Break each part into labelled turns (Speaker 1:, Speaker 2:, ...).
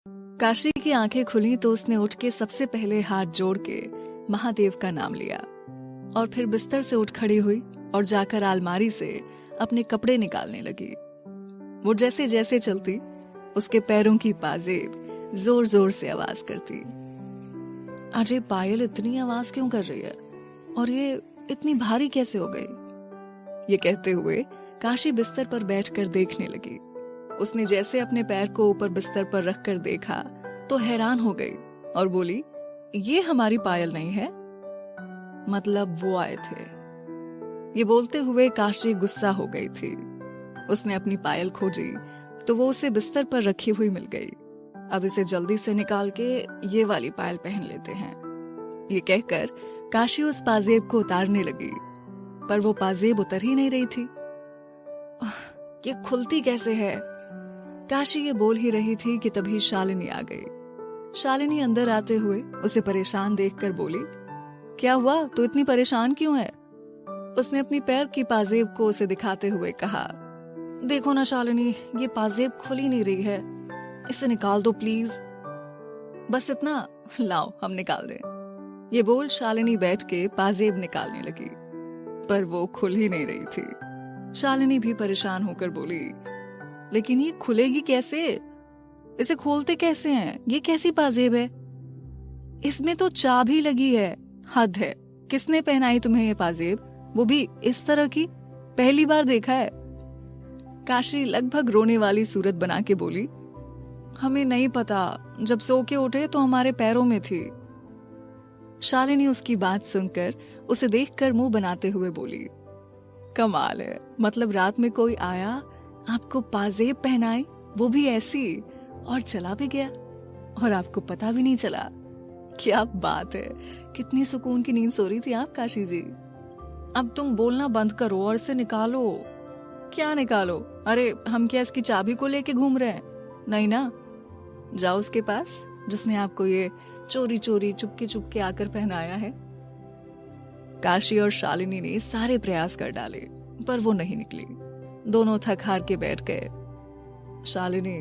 Speaker 1: काशी की आंखें खुली तो उसने उठ के सबसे पहले हाथ जोड़ के महादेव का नाम लिया और फिर बिस्तर से उठ खड़ी हुई और जाकर अलमारी से अपने कपड़े निकालने लगी। वो जैसे जैसे चलती उसके पैरों की पाजेब जोर जोर से आवाज करती। आज ये पायल इतनी आवाज क्यों कर रही है और ये इतनी भारी कैसे हो गई? ये कहते हुए काशी बिस्तर पर बैठकर देखने लगी। उसने जैसे अपने पैर को ऊपर बिस्तर पर रखकर देखा तो हैरान हो गई और बोली, ये हमारी पायल नहीं है, मतलब वो आए थे। ये बोलते हुए काशी गुस्सा हो गई थी। उसने अपनी पायल खोजी तो वो उसे बिस्तर पर रखी हुई मिल गई। अब इसे जल्दी से निकाल के ये वाली पायल पहन लेते हैं। ये कहकर काशी उस पाजेब को उतारने लगी, पर वो पाजेब उतर ही नहीं रही थी। ये खुलती कैसे है? काशी ये बोल ही रही थी कि तभी शालिनी आ गई। शालिनी अंदर आते हुए उसे परेशान देखकर बोली, क्या हुआ, तू इतनी परेशान क्यों है? उसने अपनी पैर की पाजेब को उसे दिखाते हुए कहा, देखो ना शालिनी, ये पाजेब खुल ही नहीं रही है, इसे निकाल दो प्लीज। बस इतना, लाओ हम निकाल दें। ये बोल शालिनी बैठ के पाजेब निकालने लगी, पर वो खुल ही नहीं रही थी। शालिनी भी परेशान होकर बोली, लेकिन ये खुलेगी कैसे? इसे खोलते कैसे हैं? ये कैसी पाजेब है? इसमें तो चाबी लगी है। हद है, किसने पहनाई तुम्हें ये पाजेब, वो भी इस तरह की? पहली बार देखा है। काशी लगभग रोने वाली सूरत बना के बोली, हमें नहीं पता, जब सो के उठे तो हमारे पैरों में थी। शालिनी उसकी बात सुनकर उसे देखकर मुंह बनाते हुए बोली, कमाल है, मतलब रात में कोई आया, आपको पाजेब पहनाए, वो भी ऐसी, और चला भी गया और आपको पता भी नहीं चला। क्या बात है, कितनी सुकून की नींद सो रही थी आप काशी जी। अब तुम बोलना बंद करो और इसे निकालो। क्या निकालो? अरे हम क्या इसकी चाबी को लेके घूम रहे हैं? नहीं ना। जाओ उसके पास जिसने आपको ये चोरी चोरी चुपके चुपके आकर पहनाया है। काशी और शालिनी ने सारे प्रयास कर डाले, पर वो नहीं निकली। दोनों थक हार के बैठ गए। शालिनी,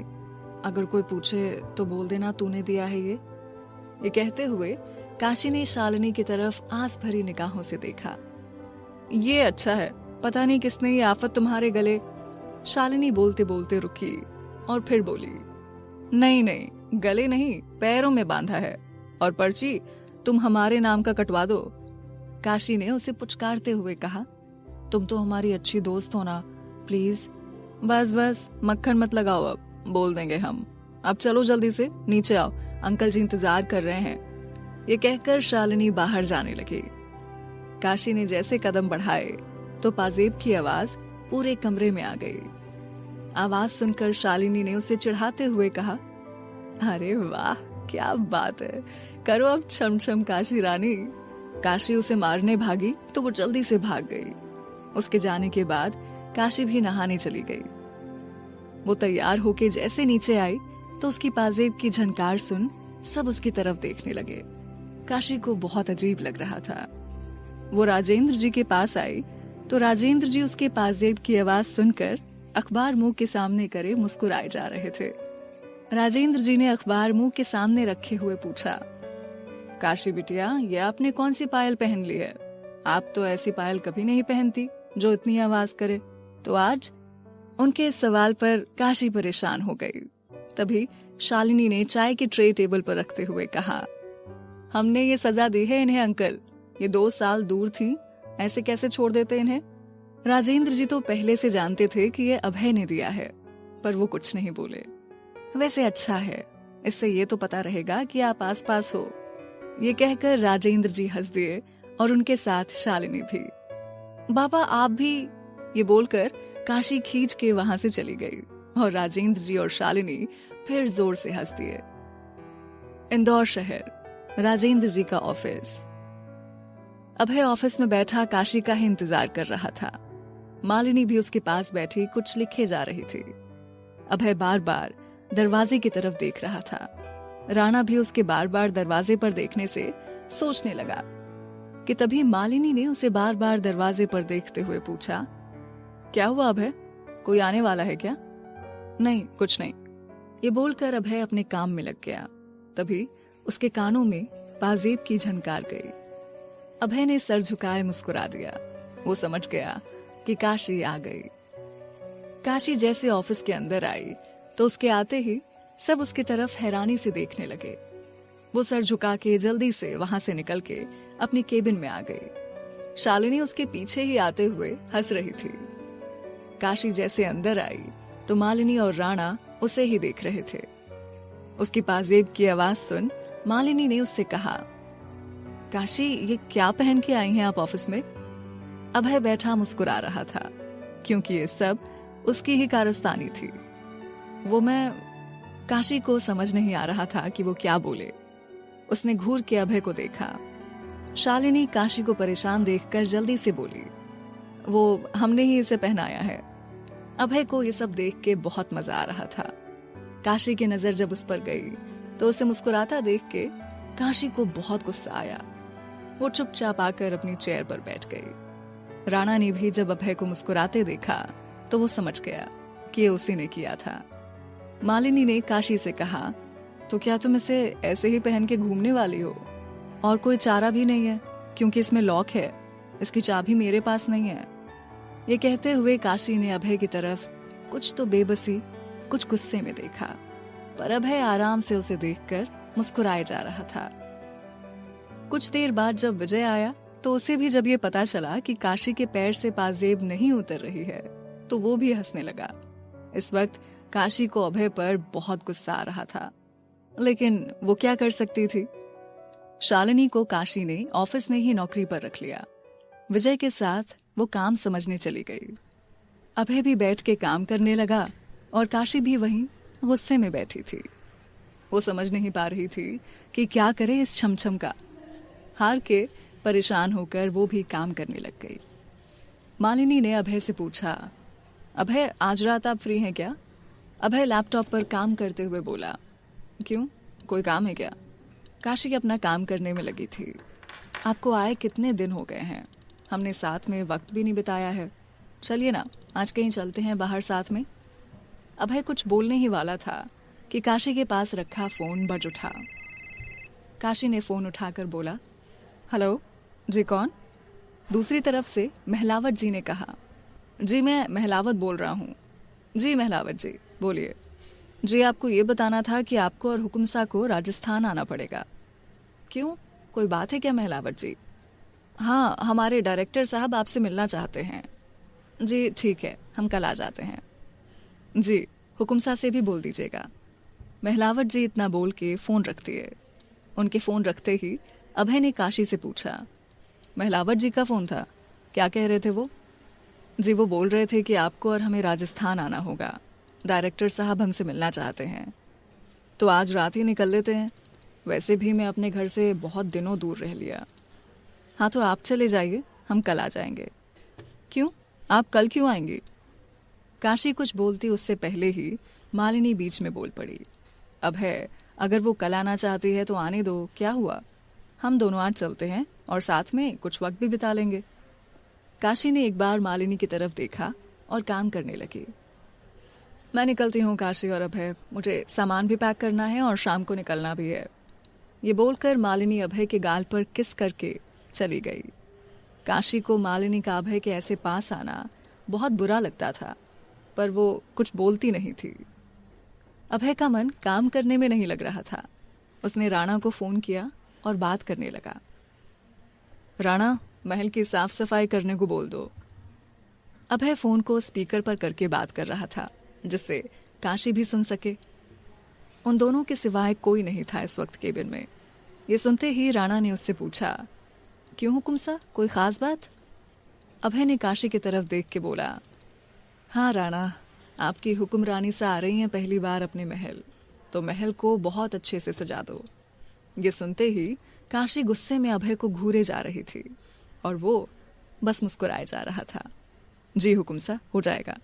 Speaker 1: अगर कोई पूछे तो बोल देना तूने दिया है ये कहते हुए काशी ने शालिनी की तरफ आस भरी निगाहों से देखा। ये अच्छा है, पता नहीं किसने ये आफत तुम्हारे गले। शालिनी बोलते बोलते रुकी और फिर बोली, नहीं नहीं, गले नहीं, पैरों में बांधा है, और पर्ची तुम हमारे नाम का कटवा दो। काशी ने उसे पुचकारते हुए कहा, तुम तो हमारी अच्छी दोस्त हो ना, प्लीज। बस बस मक्खन मत लगाओ, अब बोल देंगे हम। अब चलो जल्दी से नीचे आओ, अंकल जी इंतजार कर रहे हैं। ये कहकर शालिनी बाहर जाने लगी। काशी ने जैसे कदम बढ़ाए तो पाजेब की आवाज पूरे कमरे में आ गई। आवाज सुनकर शालिनी ने उसे चिढ़ाते हुए कहा, अरे वाह, क्या बात है, करो अब छम छम काशी रानी। काशी उसे मारने भागी तो वो जल्दी से भाग गई। उसके जाने के बाद काशी भी नहाने चली गई। वो तैयार होके जैसे नीचे आई तो उसकी पाजेब की झनकार सुन सब उसकी तरफ देखने लगे। काशी को बहुत अजीब लग रहा था। वो राजेंद्र जी के पास आई तो राजेंद्र जी उसके पाजेब की आवाज सुनकर अखबार मुंह के सामने करे मुस्कुराए जा रहे थे। राजेंद्र जी ने अखबार मुंह के सामने रखे हुए पूछा, काशी बिटिया, ये आपने कौन सी पायल पहन ली है? आप तो ऐसी पायल कभी नहीं पहनती जो इतनी आवाज करे, तो आज? उनके इस सवाल पर काशी परेशान हो गई। तभी शालिनी ने चाय की ट्रे टेबल पर रखते हुए कहा, हमने ये सजा दी है इन्हें अंकल, ये 2 साल दूर थी, ऐसे कैसे छोड़ देते इन्हें? राजेंद्र जी तो पहले से जानते थे कि ये अभय ने दिया है, पर वो कुछ नहीं बोले। वैसे अच्छा है, इससे ये तो पता रहेगा कि आप आस पास हो। ये कहकर राजेंद्र जी हंस दिए और उनके साथ शालिनी भी। बाबा आप भी, ये बोलकर काशी खींच के वहां से चली गई और राजेंद्र जी और शालिनी फिर जोर से हंस दिए। इंदौर शहर, राजेंद्र जी का ऑफिस। अभय ऑफिस में बैठा काशी का ही इंतजार कर रहा था। मालिनी भी उसके पास बैठी कुछ लिखे जा रही थी। अभय बार बार दरवाजे की तरफ देख रहा था। राणा भी उसके बार बार दरवाजे पर देखने से सोचने लगा कि तभी मालिनी ने उसे बार बार दरवाजे पर देखते हुए पूछा, क्या हुआ अभय, कोई आने वाला है क्या? नहीं, कुछ नहीं। ये बोलकर अभय अपने काम में लग गया। तभी उसके कानों में पाजेब की झनकार गई। अभय ने सर झुकाए मुस्कुरा दिया। वो समझ गया कि काशी आ गई। काशी जैसे ऑफिस के अंदर आई तो उसके आते ही सब उसकी तरफ हैरानी से देखने लगे। वो सर झुका के जल्दी से वहां से निकल के अपनी केबिन में आ गई। शालिनी उसके पीछे ही आते हुए हंस रही थी। काशी जैसे अंदर आई तो मालिनी और राणा उसे ही देख रहे थे। उसकी पाजेब की आवाज सुन मालिनी ने उससे कहा, काशी, ये क्या पहन के आई हैं आप ऑफिस में? अभय बैठा मुस्कुरा रहा था क्योंकि ये सब उसकी ही कारस्तानी थी। काशी को समझ नहीं आ रहा था कि वो क्या बोले। उसने घूर के अभय को देखा। शालिनी काशी को परेशान देखकर जल्दी से बोली, वो हमने ही इसे पहनाया है। अभय को ये सब देख के बहुत मजा आ रहा था। काशी की नजर जब उस पर गई तो उसे मुस्कुराता देख के काशी को बहुत गुस्सा आया। वो चुपचाप आकर अपनी चेयर पर बैठ गई। राणा ने भी जब अभय को मुस्कुराते देखा तो वो समझ गया कि ये उसी ने किया था। मालिनी ने काशी से कहा, तो क्या तुम इसे ऐसे ही पहन के घूमने वाली हो? और कोई चारा भी नहीं है क्योंकि इसमें लॉक है। इसकी चाबी मेरे पास नहीं है। ये कहते हुए काशी ने अभय की तरफ कुछ तो बेबसी कुछ गुस्से में देखा, पर अभय आराम से उसे देखकर मुस्कुराए जा रहा था। कुछ देर बाद जब विजय आया तो उसे भी जब ये पता चला कि काशी के पैर से पाजेब नहीं उतर रही है तो वो भी हंसने लगा। इस वक्त काशी को अभय पर बहुत गुस्सा आ रहा था, लेकिन वो क्या कर सकती थी। शालिनी को काशी ने ऑफिस में ही नौकरी पर रख लिया। विजय के साथ वो काम समझने चली गई। अभय भी बैठ के काम करने लगा और काशी भी वहीं गुस्से में बैठी थी। वो समझ नहीं पा रही थी कि क्या करे इस छमछम का। हार के परेशान होकर वो भी काम करने लग गई। मालिनी ने अभय से पूछा, अभय, आज रात आप फ्री हैं क्या? अभय लैपटॉप पर काम करते हुए बोला, क्यों, कोई काम है क्या? काशी अपना काम करने में लगी थी। आपको आए कितने दिन हो गए हैं, हमने साथ में वक्त भी नहीं बिताया है। चलिए ना, आज कहीं चलते हैं बाहर साथ में। अभय कुछ बोलने ही वाला था कि काशी के पास रखा फोन बज उठा। काशी ने फोन उठाकर बोला, हेलो जी, कौन? दूसरी तरफ से महलावत जी ने कहा, जी मैं महलावत बोल रहा हूँ। जी महलावत जी, बोलिए। जी, आपको ये बताना था कि आपको और हुकुमसा को राजस्थान आना पड़ेगा। क्यों, कोई बात है क्या महलावत जी? हाँ, हमारे डायरेक्टर साहब आपसे मिलना चाहते हैं। जी ठीक है, हम कल आ जाते हैं। जी, हुकुमसा से भी बोल दीजिएगा। महलावत जी इतना बोल के फोन रख दिए। उनके फोन रखते ही अभय ने काशी से पूछा, महलावत जी का फोन था, क्या कह रहे थे वो? जी, वो बोल रहे थे कि आपको और हमें राजस्थान आना होगा। डायरेक्टर साहब हमसे मिलना चाहते हैं। तो आज रात ही निकल लेते हैं। वैसे भी मैं अपने घर से बहुत दिनों दूर रह लिया। हाँ, तो आप चले जाइए, हम कल आ जाएंगे। क्यों, आप कल क्यों आएंगी? काशी कुछ बोलती उससे पहले ही मालिनी बीच में बोल पड़ी, अभय, अगर वो कल आना चाहती है तो आने दो, क्या हुआ? हम दोनों आज चलते हैं और साथ में कुछ वक्त भी बिता लेंगे। काशी ने एक बार मालिनी की तरफ देखा और काम करने लगी। मैं निकलती हूँ काशी और अभय, मुझे सामान भी पैक करना है और शाम को निकलना भी है। ये बोलकर मालिनी अभय के गाल पर किस करके चली गई। काशी को मालिनी का अभय के ऐसे पास आना बहुत बुरा लगता था, पर वो कुछ बोलती नहीं थी। अभय का मन काम करने में नहीं लग रहा था। उसने राणा को फोन किया और बात करने लगा। राणा, महल की साफ सफाई करने को बोल दो। अभय फोन को स्पीकर पर करके बात कर रहा था जिससे काशी भी सुन सके। उन दोनों के सिवाय कोई नहीं था इस वक्त केबिन में। ये सुनते ही राणा ने उससे पूछा, क्यों हुकुमसा, कोई खास बात? अभय ने काशी की तरफ देख के बोला, हाँ राणा, आपकी हुक्मरानी सा आ रही हैं पहली बार अपने महल, तो महल को बहुत अच्छे से सजा दो। ये सुनते ही काशी गुस्से में अभय को घूरे जा रही थी और वो बस मुस्कुराए जा रहा था। जी हुकुमसा, हो जाएगा।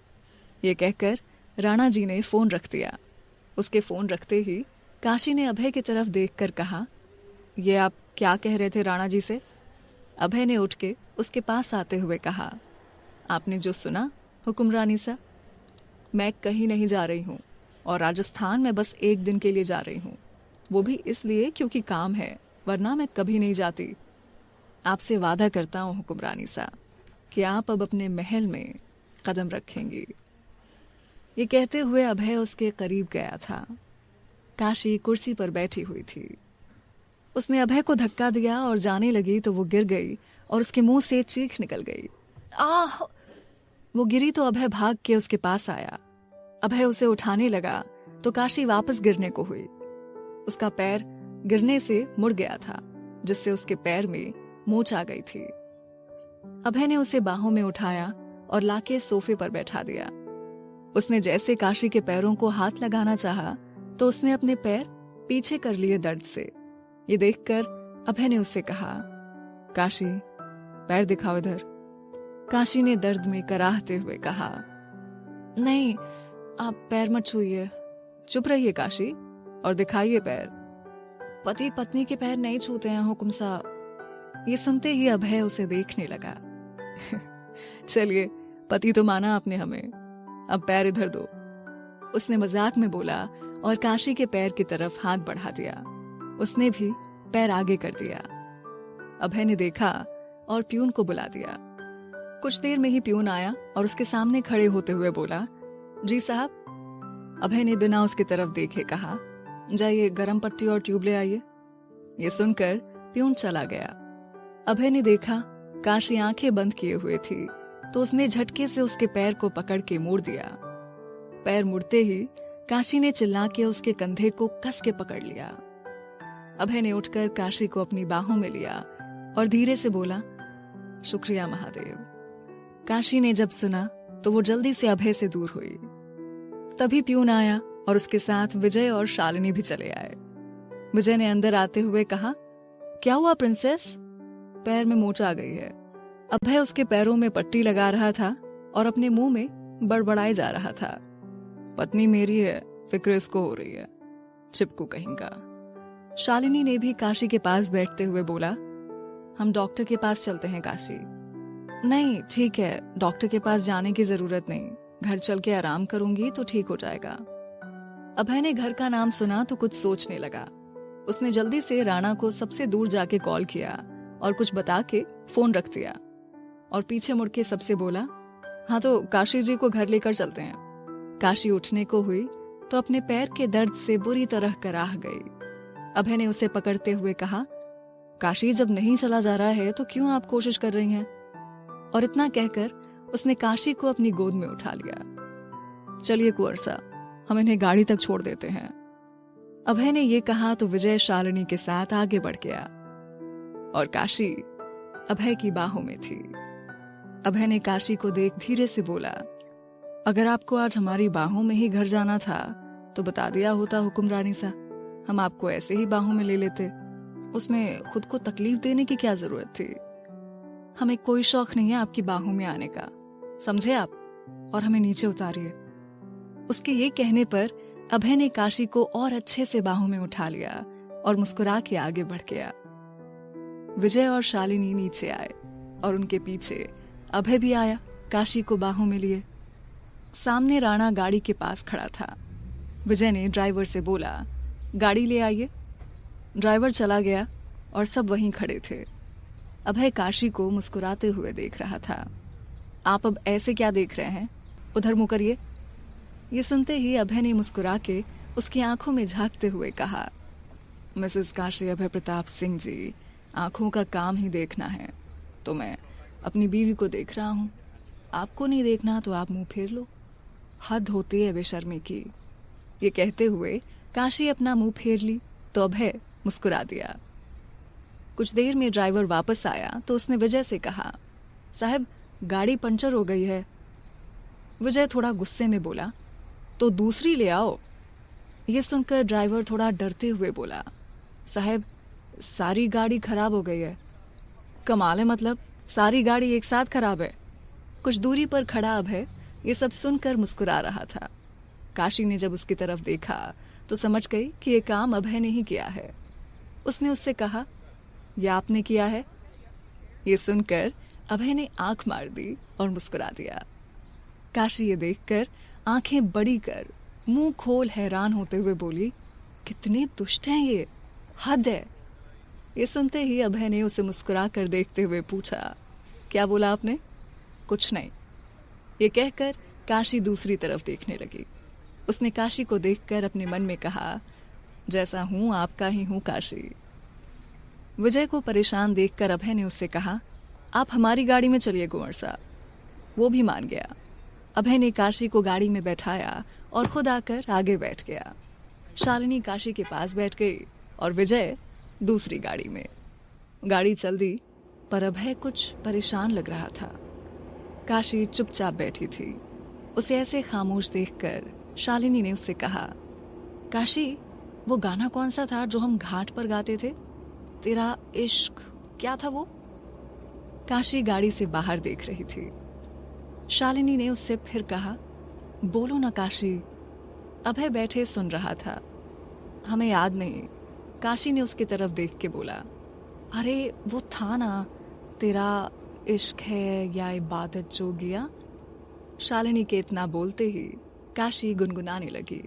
Speaker 1: ये कहकर राणा जी ने फोन रख दिया। उसके फोन रखते ही काशी ने अभय की तरफ देखकर कहा, ये आप क्या कह रहे थे राणा जी से? अभय ने उठ के उसके पास आते हुए कहा, आपने जो सुना हुक्मरानी सा, मैं कहीं नहीं जा रही हूँ और राजस्थान में बस 1 दिन के लिए जा रही हूँ, वो भी इसलिए क्योंकि काम है, वरना मैं कभी नहीं जाती। आपसे वादा करता हूँ हुक्मरानी सा कि आप अब अपने महल में कदम रखेंगी। ये कहते हुए अभय उसके करीब गया था। काशी कुर्सी पर बैठी हुई थी। उसने अभय को धक्का दिया और जाने लगी तो वो गिर गई और उसके मुंह से चीख निकल गई। आह! वो गिरी तो अभय भाग के उसके पास आया। अभय उसे उठाने लगा तो काशी वापस गिरने को हुई। उसका पैर गिरने से मुड़ गया था, जिससे उसके पैर में मोच आ गई थी। अभय ने उसे बाहों में उठाया और लाके सोफे पर बैठा दिया। उसने जैसे काशी के पैरों को हाथ लगाना चाहा तो उसने अपने पैर पीछे कर लिए दर्द से। ये देखकर अभय ने उससे कहा, काशी, पैर दिखाओ इधर। काशी ने दर्द में कराहते हुए कहा, नहीं, आप पैर मत छूइए। चुप रहिए काशी और दिखाइए पैर। पति पत्नी के पैर नहीं छूते हैं हुक्म साहब। ये सुनते ही अभय उसे देखने लगा। चलिए, पति तो माना आपने हमें, अब पैर इधर दो। उसने मजाक में बोला और काशी के पैर की तरफ हाथ बढ़ा दिया। उसने भी पैर आगे कर दिया। अभय ने देखा और प्यून को बुला दिया। कुछ देर में ही प्यून आया और उसके सामने खड़े होते हुए बोला, जी साहब। अभय ने बिना उसकी तरफ देखे कहा, जाइए गरम पट्टी और ट्यूब ले आइए। ये सुनकर प्यून चला गया। अभय ने देखा काशी आंखें बंद किए हुए थी तो उसने झटके से उसके पैर को पकड़ के मोड़ दिया। पैर मुड़ते ही काशी ने चिल्ला के उसके कंधे को कस के पकड़ लिया। अभय ने उठकर काशी को अपनी बाहों में लिया और धीरे से बोला, शुक्रिया महादेव। काशी ने जब सुना तो वो जल्दी से अभय से दूर हुई। तभी प्यून आया और उसके साथ विजय और शालिनी भी चले आए। विजय ने अंदर आते हुए कहा, क्या हुआ प्रिंसेस? पैर में मोच आ गई है। अभय उसके पैरों में पट्टी लगा रहा था और अपने मुंह में बड़बड़ाए जा रहा था, पत्नी मेरी है, फिक्र इसको हो रही है, चिपकू कहेंगा। शालिनी ने भी काशी के पास बैठते हुए बोला, हम डॉक्टर के पास चलते हैं काशी। नहीं ठीक है, डॉक्टर के पास जाने की जरूरत नहीं, घर चल के आराम करूंगी तो ठीक हो जाएगा। अभय ने घर का नाम सुना तो कुछ सोचने लगा। उसने जल्दी से राणा को सबसे दूर जाके कॉल किया और कुछ बता के फोन रख दिया और पीछे मुड़ के सबसे बोला, हाँ तो काशी जी को घर लेकर चलते हैं। काशी उठने को हुई तो अपने पैर के दर्द से बुरी तरह कराह गई। अभय ने उसे पकड़ते हुए कहा, काशी जब नहीं चला जा रहा है तो क्यों आप कोशिश कर रही हैं? और इतना कहकर उसने काशी को अपनी गोद में उठा लिया। चलिए कुंवर सा, हम इन्हें गाड़ी तक छोड़ देते हैं। अभय ने ये कहा तो विजय शालिनी के साथ आगे बढ़ गया और काशी अभय की बाहों में थी। अभय ने काशी को देख धीरे से बोला, अगर आपको आज हमारी बाहों में ही घर जाना था तो बता दिया होता हुक्मरानी सा, हम आपको ऐसे ही बाहों में ले लेते। उसमें खुद को तकलीफ देने की क्या जरूरत थी? हमें कोई शौक नहीं है आपकी बाहों में आने का, समझे आप? और हमें नीचे उतारिए। उसके ये कहने पर अभय ने काशी को और अच्छे से बाहों में उठा लिया और मुस्कुरा के आगे बढ़ गया। विजय और शालिनी नीचे आए और उनके पीछे अभय भी आया, काशी को बाहों में लिए। सामने राणा गाड़ी के पास खड़ा था। विजय ने ड्राइवर से बोला, गाड़ी ले आइए। ड्राइवर चला गया और सब वहीं खड़े थे। अभय काशी को मुस्कुराते हुए देख रहा था। आप अब ऐसे क्या देख रहे हैं? उधर मुंह करिए। ये सुनते ही अभय ने मुस्कुरा के उसकी आंखों में झांकते हुए कहा, मिसेस काशी अभय प्रताप सिंह जी, आंखों का काम ही देखना है तो मैं अपनी बीवी को देख रहा हूँ। आपको नहीं देखना तो आप मुंह फेर लो। हद होती है बेशर्मी की। ये कहते हुए काशी अपना मुंह फेर ली तो अभय मुस्कुरा दिया। कुछ देर में ड्राइवर वापस आया तो उसने विजय से कहा, साहब गाड़ी पंचर हो गई है। विजय थोड़ा गुस्से में बोला, तो दूसरी ले आओ। ये सुनकर ड्राइवर थोड़ा डरते हुए बोला, साहब सारी गाड़ी खराब हो गई है। कमाल है, मतलब सारी गाड़ी एक साथ खराब है। कुछ दूरी पर खड़ा अभय ये सब सुनकर मुस्कुरा रहा था। काशी ने जब उसकी तरफ देखा तो समझ गई कि ये काम अभय ने ही किया है। उसने उससे कहा, यह आपने किया है? ये सुनकर अभय ने आंख मार दी और मुस्कुरा दिया। काशी ये देखकर आंखें बड़ी कर मुंह खोल हैरान होते हुए बोली, कितने दुष्ट हैं ये, हद है। ये सुनते ही अभय ने उसे मुस्कुरा कर देखते हुए पूछा, क्या बोला आपने? कुछ नहीं। ये कहकर काशी दूसरी तरफ देखने लगी। उसने काशी को देखकर अपने मन में कहा, जैसा हूं आपका ही हूं काशी। विजय को परेशान देखकर अभय ने उससे कहा, आप हमारी गाड़ी में चलिए कुंवर साहब। वो भी मान गया। अभय ने काशी को गाड़ी में बैठाया और खुद आकर आगे बैठ गया। शालिनी काशी के पास बैठ गई और विजय दूसरी गाड़ी में। गाड़ी चल दी, पर अभय कुछ परेशान लग रहा था। काशी चुपचाप बैठी थी। उसे ऐसे खामोश देखकर शालिनी ने उससे कहा, काशी, वो गाना कौन सा था जो हम घाट पर गाते थे? तेरा इश्क, क्या था वो? काशी गाड़ी से बाहर देख रही थी। शालिनी ने उससे फिर कहा, बोलो ना काशी। अभय बैठे सुन रहा था। हमें याद नहीं। काशी ने उसकी तरफ देख के बोला, अरे वो था ना, तेरा इश्क है या इबादत जोगिया। शालिनी के इतना बोलते ही काशी गुनगुनाने लगी।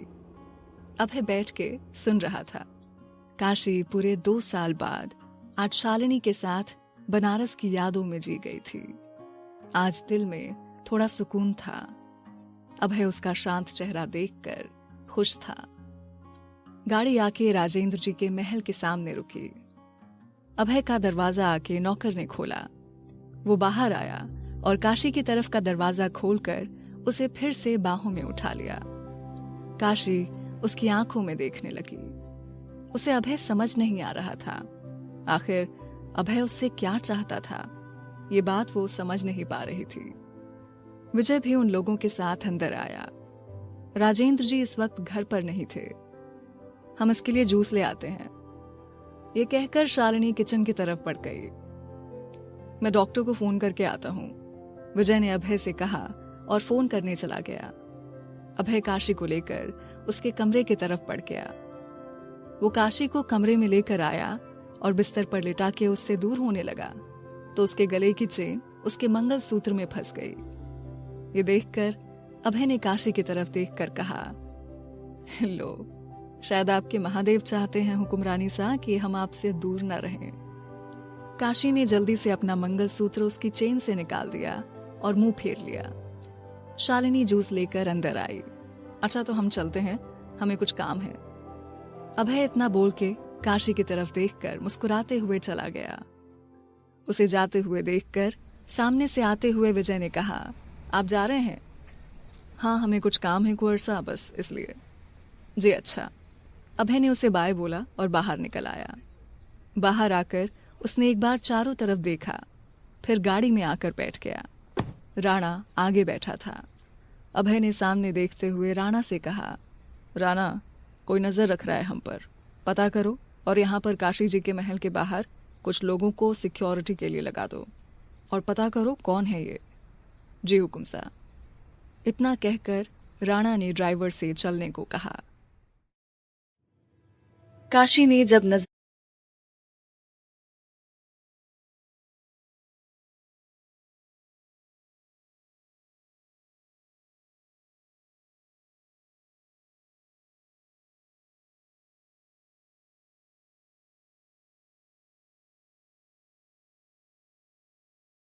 Speaker 1: अभय बैठ के सुन रहा था। काशी पूरे 2 साल बाद आज शालिनी के साथ बनारस की यादों में जी गई थी। आज दिल में थोड़ा सुकून था। अभय उसका शांत चेहरा देखकर खुश था। गाड़ी आके राजेंद्र जी के महल के सामने रुकी। अभय का दरवाजा आके नौकर ने खोला। वो बाहर आया और काशी की तरफ का दरवाजा खोलकर उसे फिर से बाहों में उठा लिया। काशी उसकी आंखों में देखने लगी। उसे अभय समझ नहीं आ रहा था। आखिर अभय उससे क्या चाहता था, ये बात वो समझ नहीं पा रही थी। विजय भी उन लोगों के साथ अंदर आया। राजेंद्र जी इस वक्त घर पर नहीं थे। हम इसके लिए जूस ले आते हैं, ये कहकर शालिनी किचन की तरफ बढ़ गई। मैं डॉक्टर को फोन करके आता हूं, विजय ने अभय से कहा और फोन करने चला गया। अभय काशी को लेकर उसके कमरे की तरफ बढ़ गया। वो काशी को कमरे में लेकर आया और बिस्तर पर लिटा के उससे दूर होने लगा तो उसके गले की चेन उसके मंगलसूत्र में फंस गई। ये देखकर अभय ने काशी की तरफ देखकर कहा, लो, शायद आपके महादेव चाहते हैं हुक्मरानी सा कि हम आपसे दूर न रहें। काशी ने जल्दी से अपना मंगलसूत्र उसकी चेन से निकाल दिया और मुंह फेर लिया। शालिनी जूस लेकर अंदर आई। अच्छा तो हम चलते हैं, हमें कुछ काम है। अभय इतना बोल के काशी की तरफ देखकर मुस्कुराते हुए चला गया। उसे जाते हुए देखकर सामने से आते हुए विजय ने कहा, आप जा रहे हैं? हाँ, हमें कुछ काम है कुंवर साहब, बस इसलिए। जी अच्छा। अभय ने उसे बाय बोला और बाहर निकल आया। बाहर आकर उसने एक बार चारों तरफ देखा, फिर गाड़ी में आकर बैठ गया। राणा आगे बैठा था। अभय ने सामने देखते हुए राणा से कहा, राणा, कोई नजर रख रहा है हम पर, पता करो और यहाँ पर काशी जी के महल के बाहर कुछ लोगों को सिक्योरिटी के लिए लगा दो और पता करो कौन है ये। जी हुकुम साहब। इतना कहकर राणा ने ड्राइवर से चलने को कहा। काशी ने जब नजर